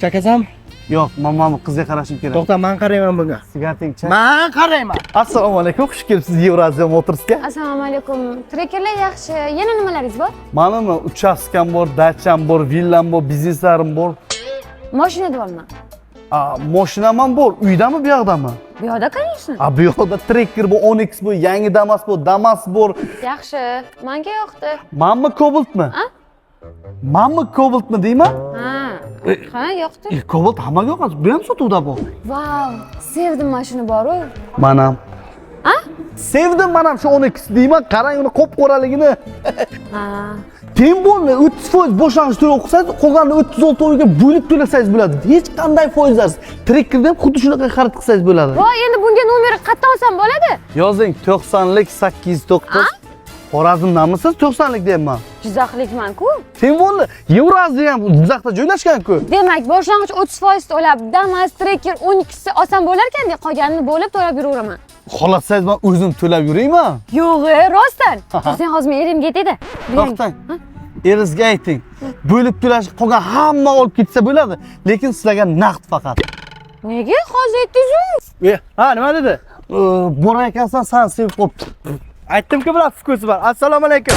Chakasanmi? Yo'q, mamamni qizga qarashim kerak. To'xta, men qarayman bunga. Sigareting chak. Men qarayman. Assalomu alaykum, xush kelibsiz Yevrasiya Motorsga. Assalomu alaykum. Trekerlar yaxshi. Yana nimalaringiz bor? Menimi uchastkam bor, dacham bor, villam bor, bizneslarim bor. Mashinada bormi? Mashinam ham bor. Uydami, bu yoqdami? Bu yoqda, конечно. Bu yoqda Trekker bor, Onyx bor, yangi Damas bor, Damas bor. Yaxshi. Menga yoqdi. Menmi Cobaltmi? Ha? Menmi Cobaltmi deyman? Ha, yoqdi. Cobalt hammaga yoqadi. Bu ham sotuvda bor. Vau, sevdim mashina bor-ku. Manam. Ha? Sevdim manam shu Onyx deyman. Qarang uni qop-qoraligini. Ha. Teng bo'ldi, 30% boshlang'ich to'lov qilsangiz, qolganini 36 oyga bo'lib to'lasangiz bo'ladi. Hech qanday foizsiz. Trekkerda ham xuddi shunaqa xarid qilsangiz bo'ladi. Voy, endi bunga nomerni qayerdan olsam bo'ladi? Yozing 90lik 809. Xorazmdanmisiz? 90lik deyapman. Jizzaxlikman-ku. Teng bo'ldi. Yevrasiya ham Jizzaxda joylashgan-ku. Demak, boshlang'ich 30% to'lab, Damas, Trekker 12si olsam bo'lar ekan-da, qolganini bo'lib to'lab yuraveraman. Xohlasangiz men o'zim to'lab yurayman. Yo'q, rostdan. Sen hozir men erimga aytdi-da. To'xtang. Erizga ayting. Bo'lib to'lash qolgan hamma olib ketsa bo'ladi, lekin sizlarga naqd faqat. Nega hozir aytdingiz-ku? Ha, nima dedi? Borar ekansan, sen sevib qopti. Aytdim-ku, bular fukusi bor. Assalomu alaykum.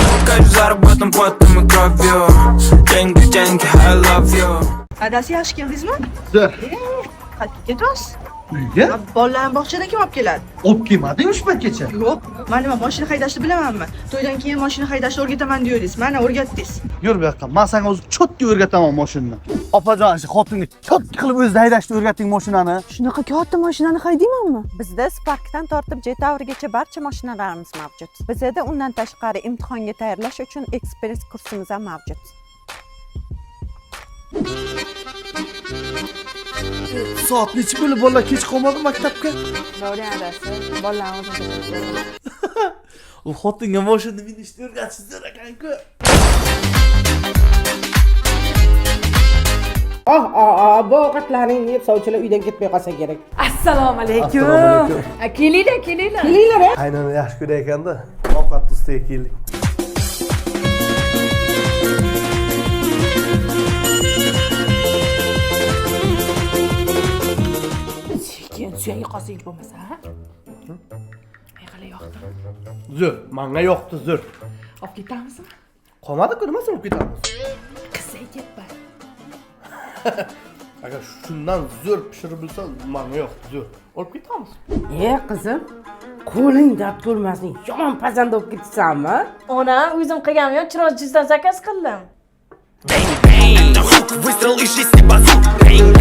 Adasi yaxshi keldingizmi? Zo'r. Qayerga ketyapsiz? Uyga? Bolalarni bog'chadan kim olib keladi? Olib kelmading shu paytgacha? Yo'q, men nima mashina haydashni bilamanmi? To'ydan keyin mashina haydashni o'rgataman deyordingiz. Mana o'rgatdingiz. Yur bu yoqqa. Men senga o'zi cho'tki o'rgataman mashinani. Opajon, shu xotinga cho'tki qilib o'zida haydashni o'rgating mashinani. Shunaqa katta mashinani haydaymanmi? Bizda Sparkdan tortib Jetavrgacha barcha mashinalarimiz mavjud. Bizda undan tashqari imtihonga tayyorlash uchun ekspress kursimiz ham mavjud. Soat necha bo'lib bolalar kech qolmadi maktabga? Boring adasi, bolalarni o'zim. U xotinga mashina minishni o'rgatishdir ekan-ku. Bu ovqatlaringni yeb sovchilar uydan ketmay qolsa kerak. Assalomu alaykum. Kelinglar. Kelinglar. Qaynona yaxshi ko'rar ekanda, ovqat ustiga keldik. Sekin suyangi qolsangiz bo'lmasa, ha? Ayqala yoqdi. Zo'r, menga yoqdi, zo'r. Olib ketamizmi? Qolmadi-ku, nimasi olib ketamiz? Qizaytyapman. Agar shundan zo'r pishirib bilsa, menga yoqdi, zo'r. Olib ketamiz. Qizim, qo'ling dard ko'rmasin. Yomon pazanda olib ketsanmi? Ona, o'zim qilganman, chiroqchisidan zakaz qildim. Выстрел из 6 базук. Bang